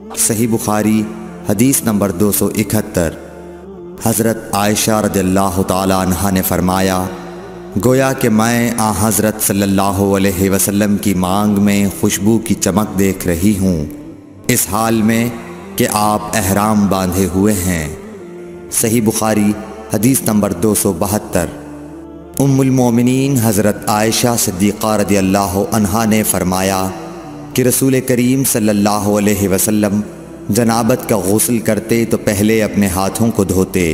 صحیح بخاری حدیث نمبر 271۔ حضرت عائشہ رضی اللہ تعالیٰ عنہا نے فرمایا، گویا کہ میں حضرت صلی اللہ علیہ وسلم کی مانگ میں خوشبو کی چمک دیکھ رہی ہوں، اس حال میں کہ آپ احرام باندھے ہوئے ہیں۔ صحیح بخاری حدیث نمبر 272۔ ام المومنین حضرت عائشہ صدیقہ رضی اللہ عنہا نے فرمایا کہ رسول کریم صلی اللہ علیہ وسلم جنابت کا غسل کرتے تو پہلے اپنے ہاتھوں کو دھوتے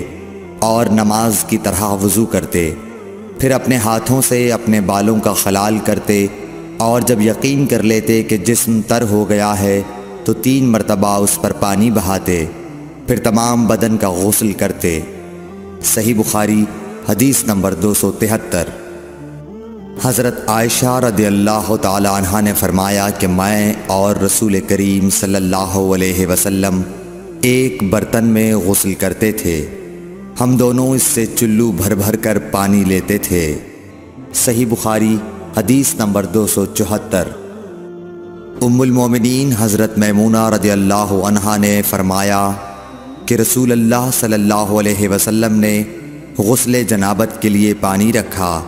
اور نماز کی طرح وضو کرتے، پھر اپنے ہاتھوں سے اپنے بالوں کا خلال کرتے، اور جب یقین کر لیتے کہ جسم تر ہو گیا ہے تو 3 مرتبہ اس پر پانی بہاتے، پھر تمام بدن کا غسل کرتے۔ صحیح بخاری حدیث نمبر 273۔ حضرت عائشہ رضی اللہ تعالی عنہا نے فرمایا کہ میں اور رسول کریم صلی اللہ علیہ وسلم ایک برتن میں غسل کرتے تھے، ہم دونوں اس سے چلو بھر بھر کر پانی لیتے تھے۔ صحیح بخاری حدیث نمبر 274۔ ام المومنین حضرت میمونہ رضی اللہ عنہا نے فرمایا کہ رسول اللہ صلی اللہ علیہ وسلم نے غسل جنابت کے لیے پانی رکھا،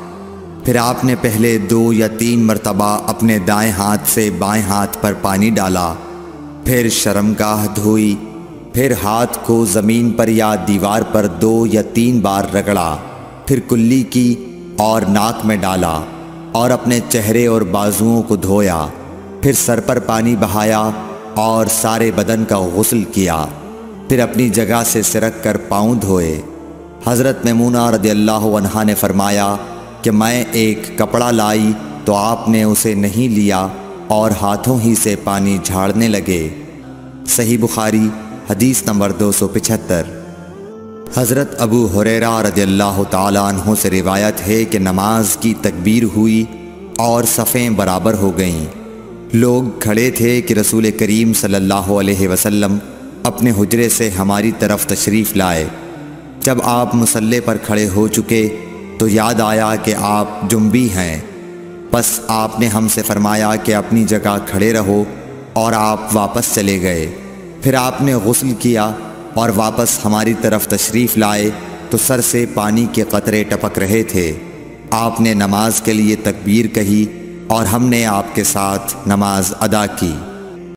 پھر آپ نے پہلے 2 یا 3 مرتبہ اپنے دائیں ہاتھ سے بائیں ہاتھ پر پانی ڈالا، پھر شرمگاہ دھوئی، پھر ہاتھ کو زمین پر یا دیوار پر 2 یا 3 بار رگڑا، پھر کلی کی اور ناک میں ڈالا اور اپنے چہرے اور بازوؤں کو دھویا، پھر سر پر پانی بہایا اور سارے بدن کا غسل کیا، پھر اپنی جگہ سے سرک کر پاؤں دھوئے۔ حضرت میمونہ رضی اللہ عنہا نے فرمایا کہ میں ایک کپڑا لائی تو آپ نے اسے نہیں لیا اور ہاتھوں ہی سے پانی جھاڑنے لگے۔ صحیح بخاری حدیث نمبر 275۔ حضرت ابو ہریرہ رضی اللہ تعالیٰ عنہ سے روایت ہے کہ نماز کی تکبیر ہوئی اور صفیں برابر ہو گئیں، لوگ کھڑے تھے کہ رسول کریم صلی اللہ علیہ وسلم اپنے حجرے سے ہماری طرف تشریف لائے۔ جب آپ مصلی پر کھڑے ہو چکے تو یاد آیا کہ آپ جنبی ہیں، پس آپ نے ہم سے فرمایا کہ اپنی جگہ کھڑے رہو، اور آپ واپس چلے گئے۔ پھر آپ نے غسل کیا اور واپس ہماری طرف تشریف لائے تو سر سے پانی کے قطرے ٹپک رہے تھے۔ آپ نے نماز کے لیے تکبیر کہی اور ہم نے آپ کے ساتھ نماز ادا کی۔